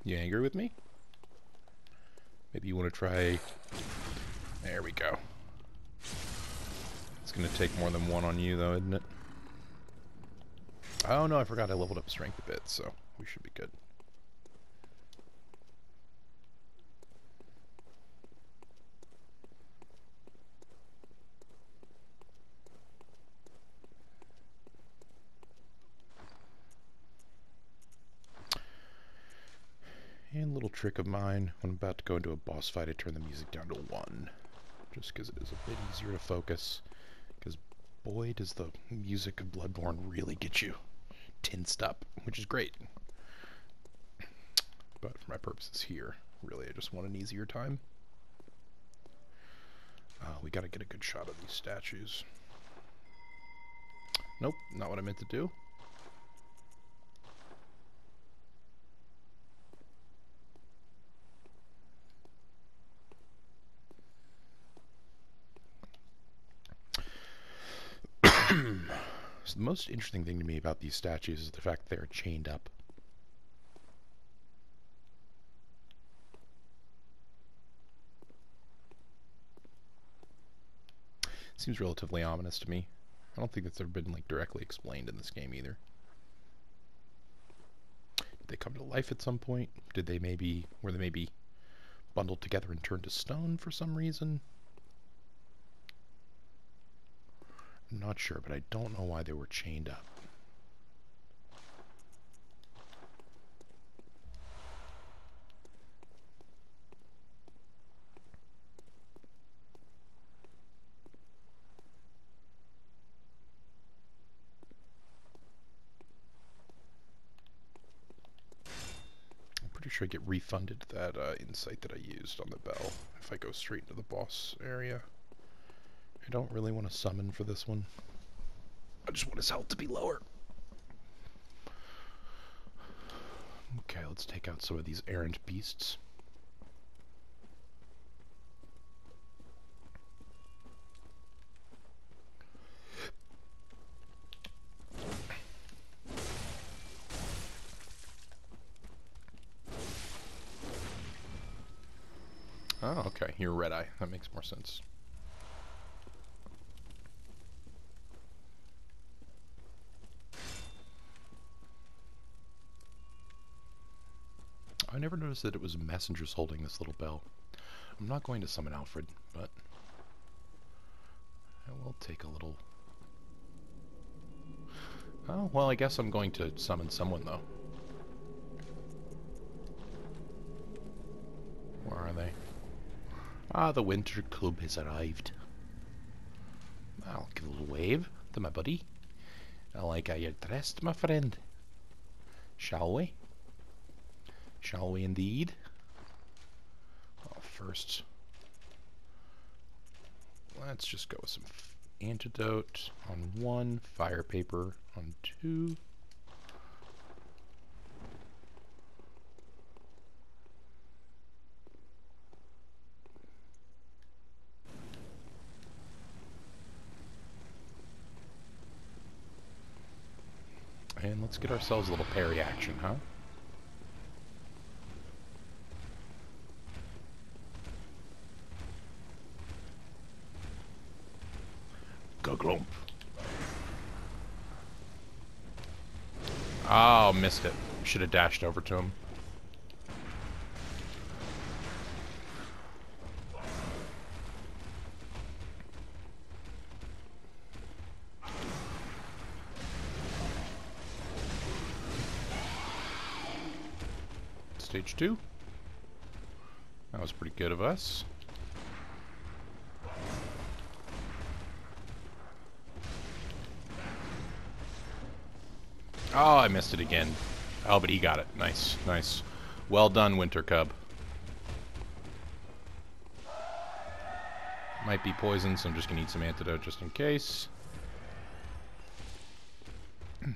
You angry with me? Maybe you want to try... There we go. It's going to take more than one on you, though, isn't it? Oh, no, I forgot I leveled up strength a bit, so we should be good. And a little trick of mine, when I'm about to go into a boss fight, I turn the music down to 1. Just because it is a bit easier to focus. Because boy, does the music of Bloodborne really get you tensed up, which is great. But for my purposes here, really I just want an easier time. We gotta get a good shot of these statues. Nope, not what I meant to do. So the most interesting thing to me about these statues is the fact that they're chained up. Seems relatively ominous to me. I don't think that's ever been like directly explained in this game either. Did they come to life at some point? Were they maybe bundled together and turned to stone for some reason? I'm not sure, but I don't know why they were chained up. I'm pretty sure I get refunded that insight that I used on the bell if I go straight into the boss area. I don't really want to summon for this one. I just want his health to be lower. Okay, let's take out some of these errant beasts. Oh, okay, you're Red Eye. That makes more sense. I never noticed that it was messengers holding this little bell. I'm not going to summon Alfred, but I will take a little... Oh, well, I guess I'm going to summon someone, though. Where are they? Ah, the Winter Club has arrived. I'll give a little wave to my buddy. I like how you're dressed, my friend. Shall we? Shall we indeed? Well, first, let's just go with some antidote on 1, fire paper on 2. And let's get ourselves a little parry action, huh? Glump. Oh, missed it. Should have dashed over to him. Stage 2. That was pretty good of us. Oh, I missed it again. Oh, but he got it. Nice, nice. Well done, Winter Cub. Might be poison, so I'm just gonna eat some antidote just in case. Get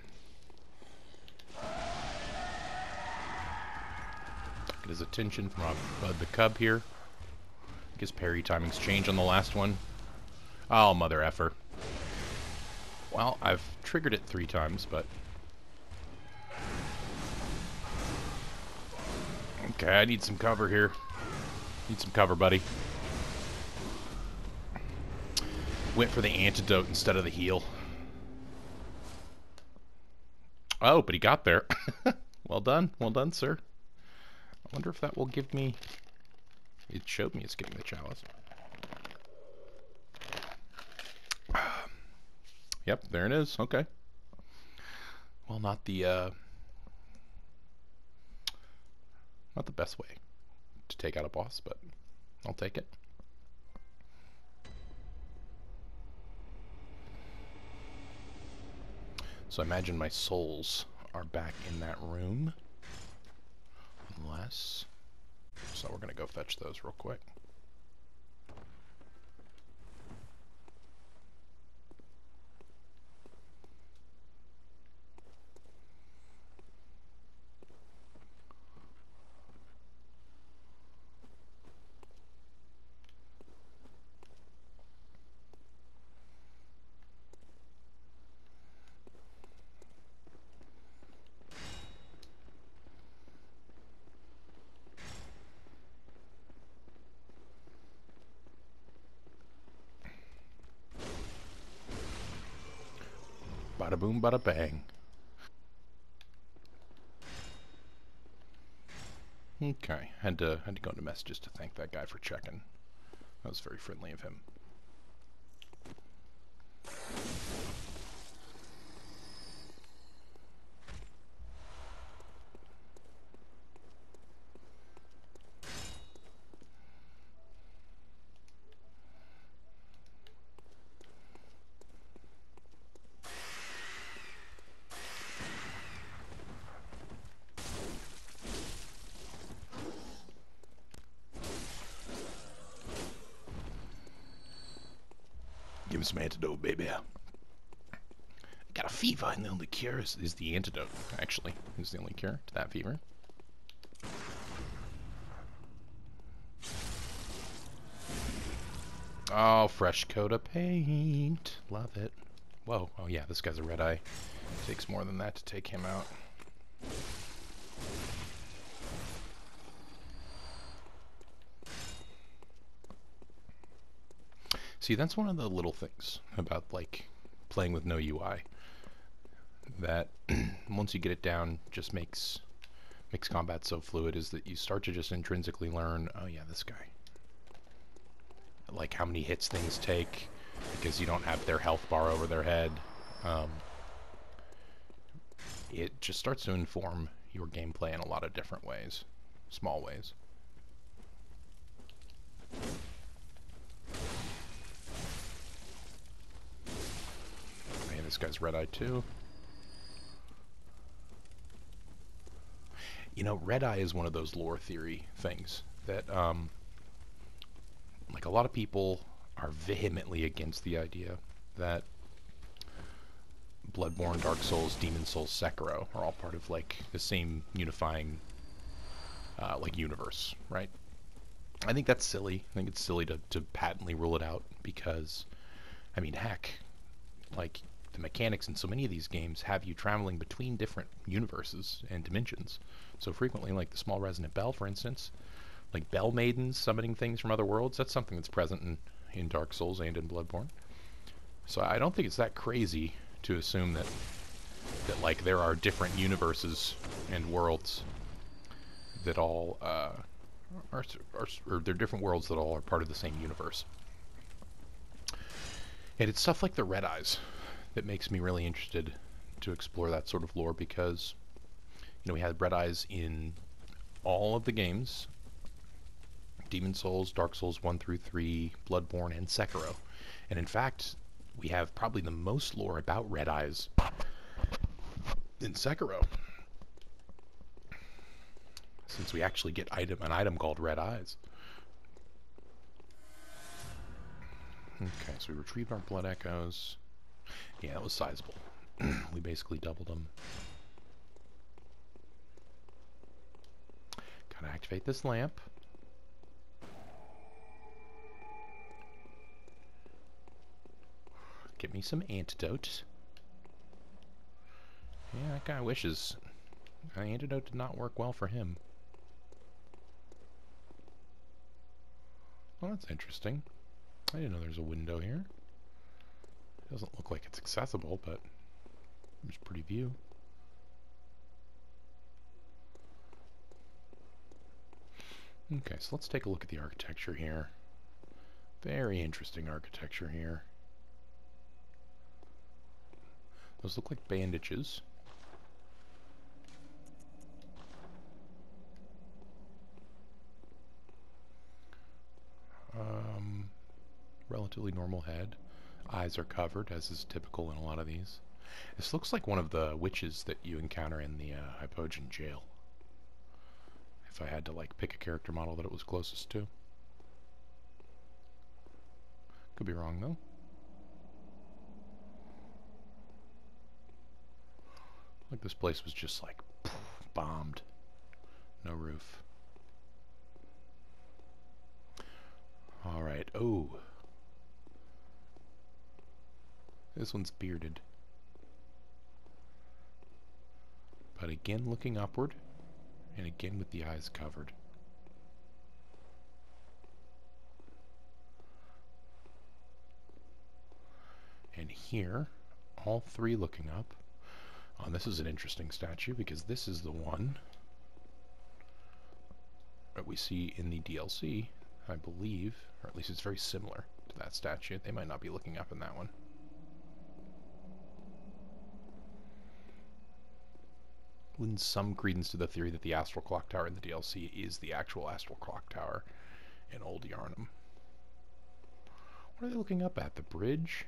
his attention from Bud the Cub here. I guess parry timings change on the last one. Oh, mother effer. Well, I've triggered it 3 times, but... Okay, I need some cover here. Need some cover, buddy. Went for the antidote instead of the heal. Oh, but he got there. Well done, sir. I wonder if that will give me... It showed me it's getting the chalice. Yep, there it is. Okay. Well, not the best way to take out a boss, but I'll take it. So I imagine my souls are back in that room. Unless... So we're going to go fetch those real quick. Bada boom, bada bang. Okay, had to go into messages to thank that guy for checking. That was very friendly of him. Give me some antidote, baby. Got a fever, and the only cure is the antidote, actually. Is the only cure to that fever. Oh, fresh coat of paint. Love it. Whoa. Oh, yeah, this guy's a red eye. Takes more than that to take him out. See, that's one of the little things about, like, playing with no UI. That, once you get it down, just makes combat so fluid, is that you start to just intrinsically learn, oh yeah, this guy. Like, how many hits things take, because you don't have their health bar over their head. It just starts to inform your gameplay in a lot of different ways. Small ways. Hey, this guy's red-eyed too. You know, red-eye is one of those lore theory things that, like, a lot of people are vehemently against the idea that Bloodborne, Dark Souls, Demon Souls, Sekiro are all part of, like, the same unifying, like, universe, right? I think that's silly. I think it's silly to patently rule it out because, I mean, heck, like, the mechanics in so many of these games have you traveling between different universes and dimensions. So frequently, like the small resonant bell, for instance, like bell maidens summoning things from other worlds, that's something that's present in Dark Souls and in Bloodborne. So I don't think it's that crazy to assume that like there are different universes and worlds that all or they're different worlds that all are part of the same universe. And it's stuff like the red eyes that makes me really interested to explore that sort of lore, because, you know, we had red eyes in all of the games. Demon Souls, Dark Souls 1 through 3, Bloodborne, and Sekiro. And in fact, we have probably the most lore about red eyes in Sekiro, since we actually get an item called red eyes. Okay, so we retrieved our blood echoes. Yeah, that was sizable. We basically doubled them. Gotta activate this lamp. Get me some antidote. Yeah, that guy wishes. The antidote did not work well for him. Well, that's interesting. I didn't know there's a window here. It doesn't look like it's accessible, but there's a pretty view. Okay, so let's take a look at the architecture here. Very interesting architecture here. Those look like bandages. Relatively normal head. Eyes are covered, as is typical in a lot of these. This looks like one of the witches that you encounter in the Hypogean jail. If I had to like pick a character model that it was closest to. Could be wrong though. Like this place was just like bombed. No roof. Alright, oh. This one's bearded. But again looking upward, and again with the eyes covered. And here, all three looking up. Oh, this is an interesting statue because this is the one that we see in the DLC, I believe, or at least it's very similar to that statue. They might not be looking up in that one. Lends some credence to the theory that the Astral Clock Tower in the DLC is the actual Astral Clock Tower in Old Yharnam. What are they looking up at? The bridge?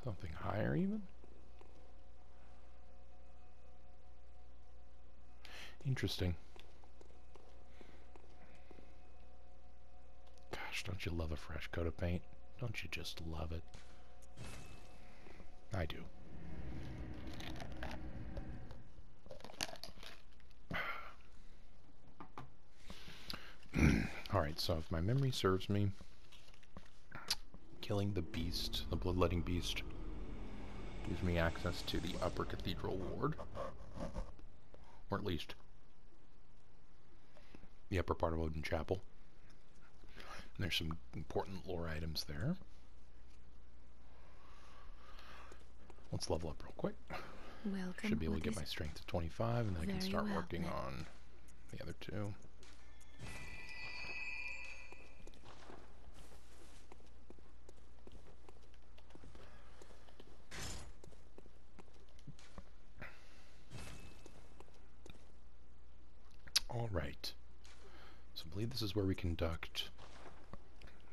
Something higher even? Interesting. Gosh, don't you love a fresh coat of paint? Don't you just love it? I do. Alright, so if my memory serves me, killing the beast, the bloodletting beast, gives me access to the upper cathedral ward. Or at least the upper part of Odin Chapel. And there's some important lore items there. Let's level up real quick. Welcome. Should be able to get my strength to 25, and then I can start working on the other two. Alright. So I believe this is where we conduct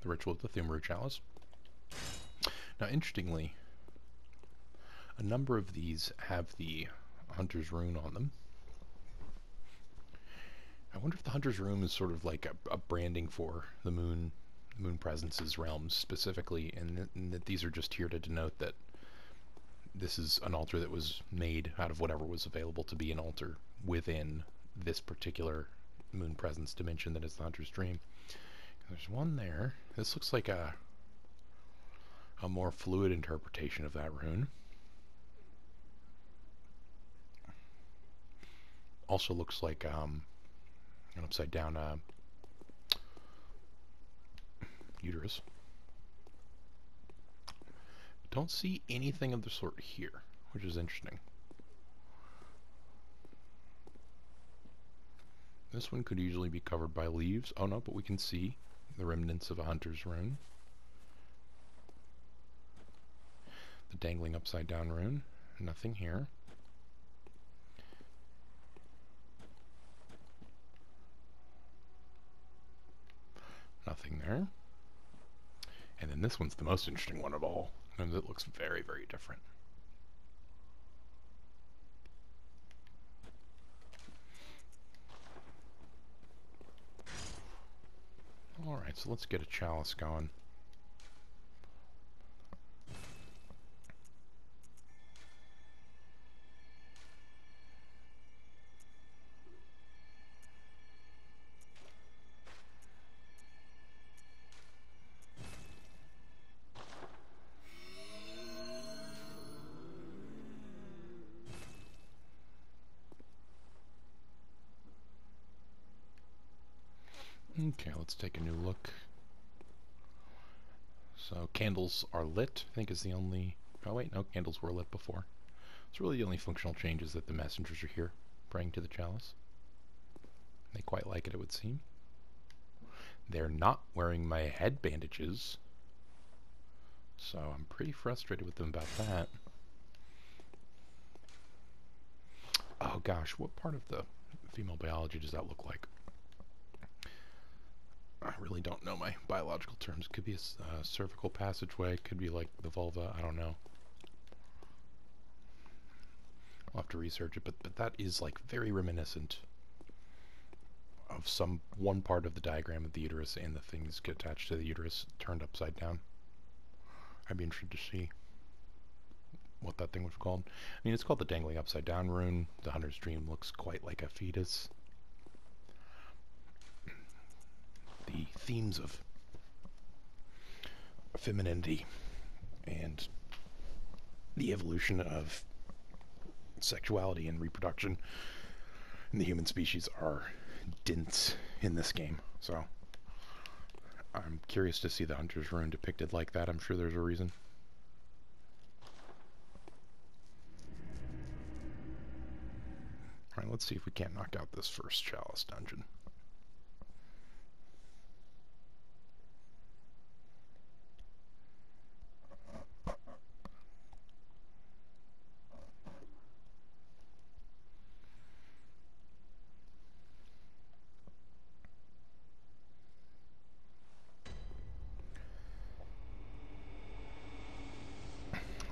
the ritual of the Thumru Chalice. Now, interestingly, a number of these have the Hunter's Rune on them. I wonder if the Hunter's Rune is sort of like a branding for the Moon Presence's realms specifically, and that these are just here to denote that this is an altar that was made out of whatever was available to be an altar within this particular Moon Presence dimension that is the Hunter's Dream. There's one there. This looks like a more fluid interpretation of that rune. Also looks like an upside down uterus. Don't see anything of the sort here, which is interesting. This one could easily be covered by leaves. Oh no, but we can see the remnants of a Hunter's Rune. The dangling upside down rune. Nothing here. Nothing there. And then this one's the most interesting one of all, and it looks very, very different. Alright, so let's get a chalice going. Okay, let's take a new look. So candles are lit, I think is the only... Oh wait, no, candles were lit before. It's really the only functional change is that the messengers are here, praying to the chalice. They quite like it, it would seem. They're not wearing my head bandages, so I'm pretty frustrated with them about that. Oh gosh, what part of the female biology does that look like? I really don't know my biological terms. Could be a cervical passageway, could be like the vulva, I don't know. I'll have to research it, but that is like very reminiscent of one part of the diagram of the uterus and the things get attached to the uterus turned upside down. I'd be interested to see what that thing was called. I mean, it's called the dangling upside down rune. The hunter's dream looks quite like a fetus. The themes of femininity and the evolution of sexuality and reproduction in the human species are dense in this game, so I'm curious to see the hunter's rune depicted like that. I'm sure there's a reason. Alright, let's see if we can't knock out this first chalice dungeon.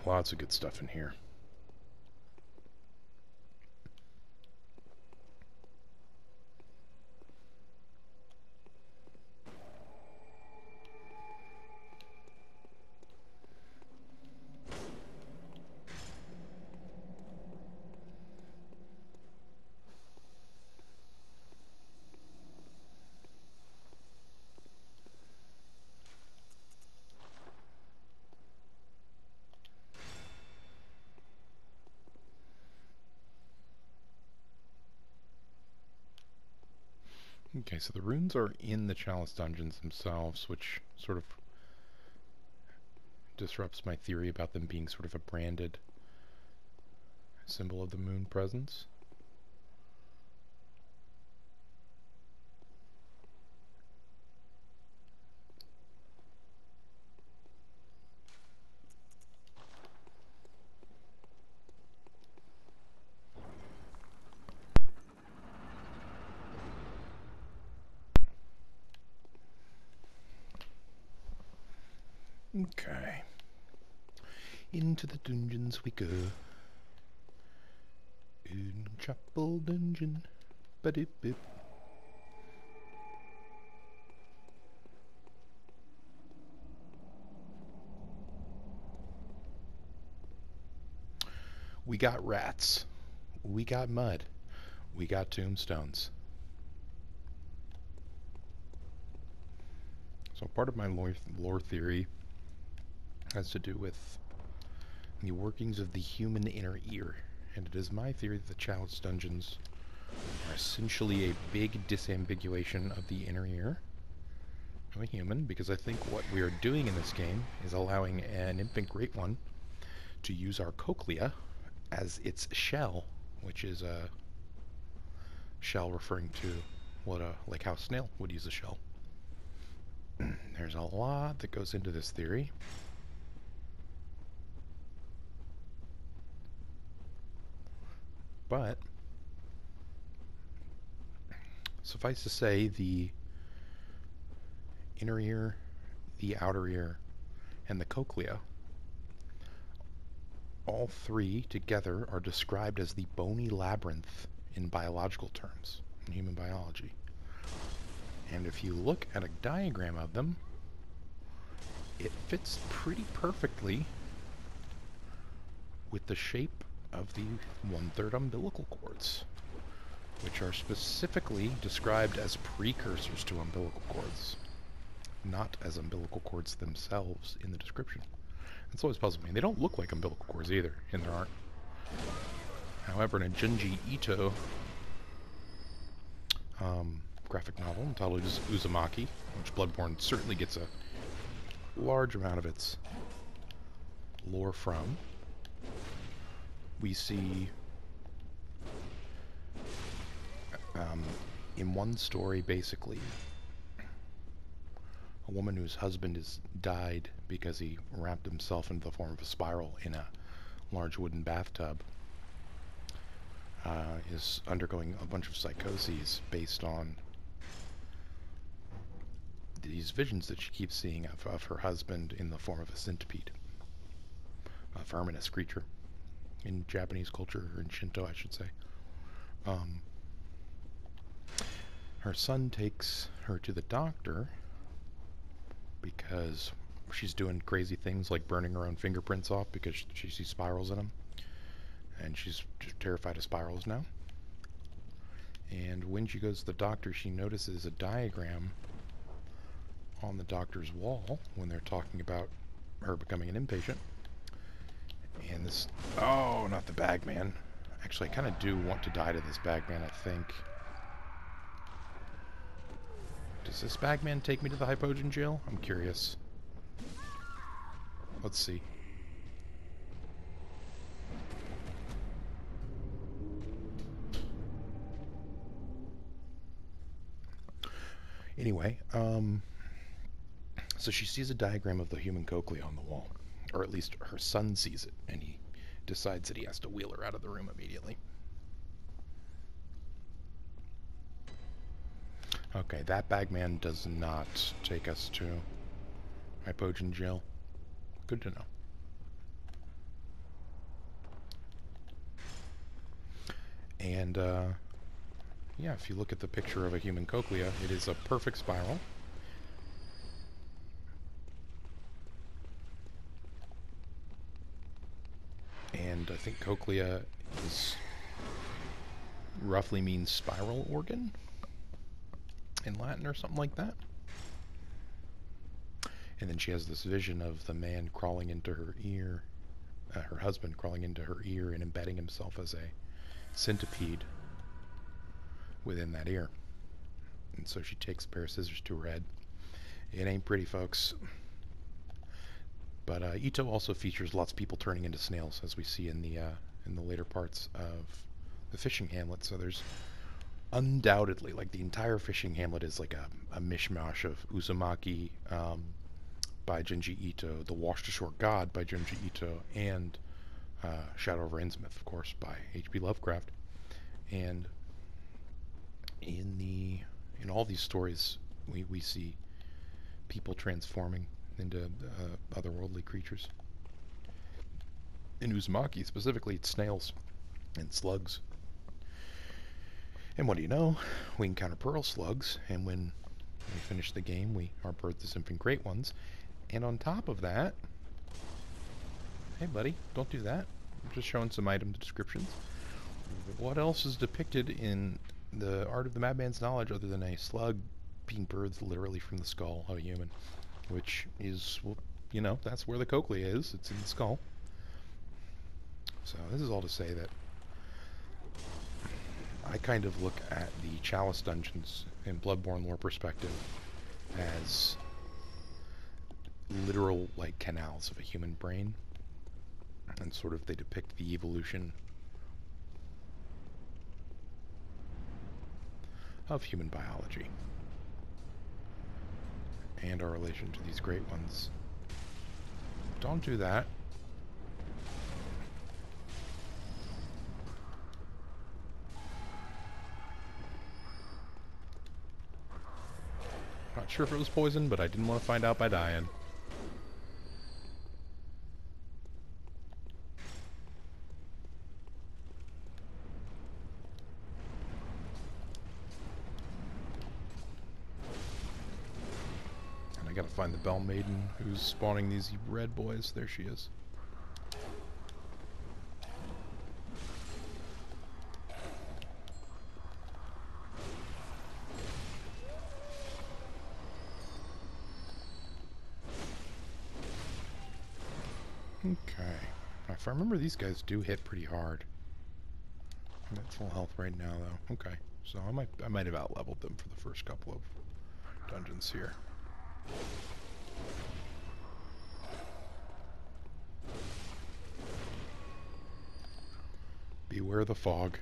Lots of good stuff in here. Okay, so the runes are in the chalice dungeons themselves, which sort of disrupts my theory about them being sort of a branded symbol of the moon presence. Okay. Into the dungeons we go. In chapel dungeon. Ba-dip-bip. We got rats. We got mud. We got tombstones. So part of my lore theory has to do with the workings of the human inner ear, and it is my theory that the chalice dungeons are essentially a big disambiguation of the inner ear of a human, because I think what we are doing in this game is allowing an infant great one to use our cochlea as its shell, which is a shell referring to what like how a snail would use a shell. There's a lot that goes into this theory. But suffice to say, the inner ear, the outer ear, and the cochlea, all three together are described as the bony labyrinth in biological terms, in human biology. And if you look at a diagram of them, it fits pretty perfectly with the shape of the 1/3 umbilical cords, which are specifically described as precursors to umbilical cords, not as umbilical cords themselves in the description. That's always puzzled me. They don't look like umbilical cords either in their art. However, in a Junji Ito graphic novel entitled Uzumaki, which Bloodborne certainly gets a large amount of its lore from. We see in one story, basically, a woman whose husband has died because he wrapped himself into the form of a spiral in a large wooden bathtub, is undergoing a bunch of psychoses based on these visions that she keeps seeing of her husband in the form of a centipede, a verminous creature in Japanese culture, or in Shinto, I should say. Her son takes her to the doctor because she's doing crazy things like burning her own fingerprints off because she sees spirals in them. And she's just terrified of spirals now. And when she goes to the doctor, she notices a diagram on the doctor's wall when they're talking about her becoming an inpatient. And this... Oh, not the bagman. Actually, I kind of do want to die to this bagman, I think. Does this bagman take me to the Hypogean jail? I'm curious. Let's see. Anyway, so she sees a diagram of the human cochlea on the wall. Or at least her son sees it, and he decides that he has to wheel her out of the room immediately. Okay, that bagman does not take us to Hypogean jail. Good to know. And, yeah, if you look at the picture of a human cochlea, it is a perfect spiral. And I think cochlea is roughly means spiral organ in Latin or something like that. And then she has this vision of the man crawling into her ear, her husband crawling into her ear and embedding himself as a centipede within that ear. And so she takes a pair of scissors to her head. It ain't pretty, folks. But Ito also features lots of people turning into snails, as we see in the later parts of the fishing hamlet. So there's undoubtedly, like, the entire fishing hamlet is like a mishmash of Uzumaki by Junji Ito, The Washed Ashore God by Junji Ito, and Shadow over Innsmouth, of course, by H.P. Lovecraft. And in all these stories, we see people transforming into otherworldly creatures. In Uzumaki, specifically, it's snails and slugs. And what do you know? We encounter pearl slugs, and when we finish the game, we are birthed as infant great ones. And on top of that... Hey, buddy, don't do that. I'm just showing some item descriptions. What else is depicted in the Art of the Madman's Knowledge other than a slug being birthed literally from the skull of a human? Which is, well, you know, that's where the cochlea is. It's in the skull. So this is all to say that I kind of look at the Chalice dungeons in Bloodborne lore perspective as literal, like, canals of a human brain. And sort of they depict the evolution of human biology and our relation to these great ones. Don't do that. Not sure if it was poison, but I didn't want to find out by dying. And I gotta find the Bell Maiden who's spawning these red boys. There she is. Okay. If I remember, these guys do hit pretty hard. I'm at full health right now, though. Okay. So I might have out-leveled them for the first couple of dungeons here. Beware the fog.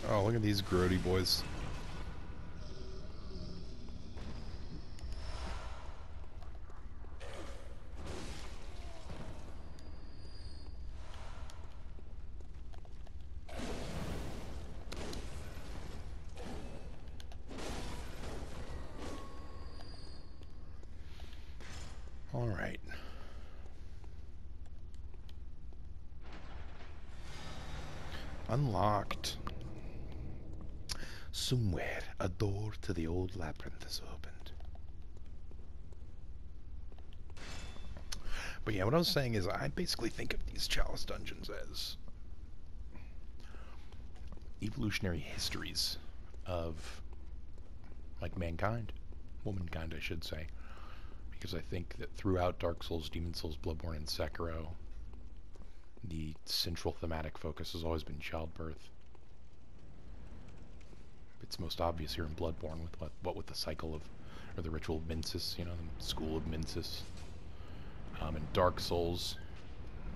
Oh, look at these grody boys. All right. Unlocked. Somewhere, a door to the old labyrinth is opened. But yeah, what I was saying is I basically think of these chalice dungeons as evolutionary histories of, like, mankind. Womankind, I should say. Because I think that throughout Dark Souls, Demon Souls, Bloodborne, and Sekiro, the central thematic focus has always been childbirth. It's most obvious here in Bloodborne with what with the cycle of, or the ritual of Mensis, you know, the school of Mensis. In Dark Souls,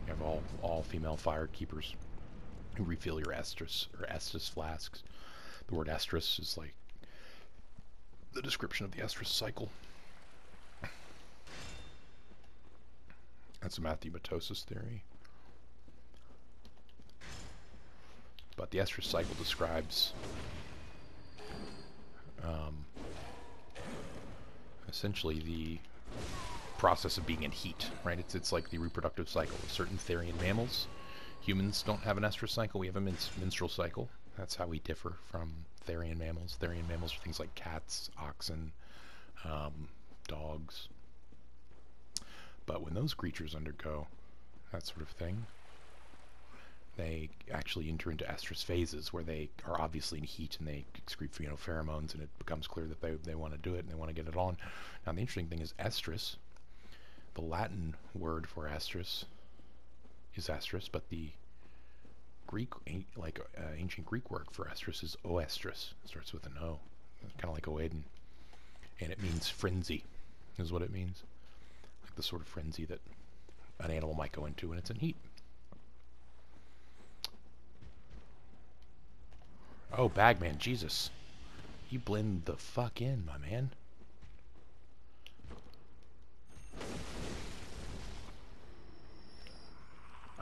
you have all female fire keepers who refill your Estrus or Estus flasks. The word Estrus is like the description of the Estrus cycle. That's a mathematosis theory. But the Estrus cycle describes essentially the process of being in heat, right? It's like the reproductive cycle of certain Therian mammals. Humans don't have an estrus cycle. We have a menstrual cycle. That's how we differ from Therian mammals. Therian mammals are things like cats, oxen, dogs. But when those creatures undergo that sort of thing, they actually enter into estrus phases where they are obviously in heat and they excrete, you know, pheromones, and it becomes clear that they want to do it and they want to get it on. Now the interesting thing is estrus, the Latin word for estrus is estrus, but the Greek, ancient Greek word for estrus is oestrus. It starts with an O, kind of like Oedin, and it means frenzy, is what it means. Like the sort of frenzy that an animal might go into when it's in heat. Oh, Bagman, Jesus. You blend the fuck in, my man.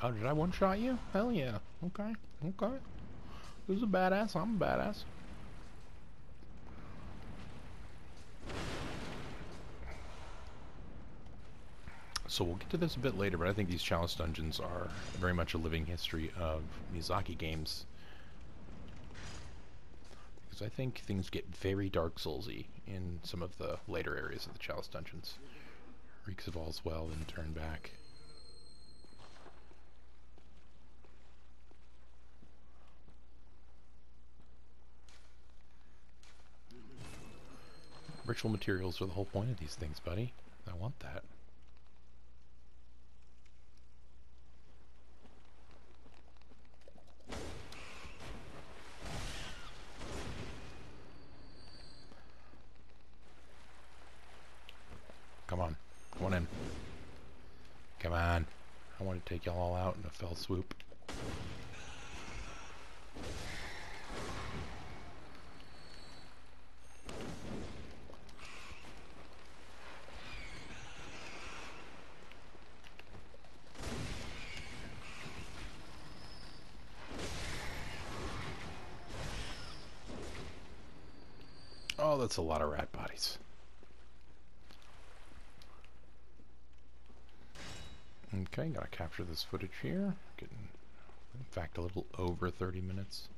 Oh, did I one-shot you? Hell yeah. Okay, okay. Who's a badass? I'm a badass. So we'll get to this a bit later, but I think these chalice dungeons are very much a living history of Miyazaki games. Because I think things get very Dark Souls-y in some of the later areas of the chalice dungeons. Reeks of All's Well and Turn Back. Ritual materials are the whole point of these things, buddy. I want that. Come on. Come on in. Come on. I want to take y'all all out in a fell swoop. Oh, that's a lot of rat bodies. Okay, gotta capture this footage here. Getting, in fact, a little over 30 minutes.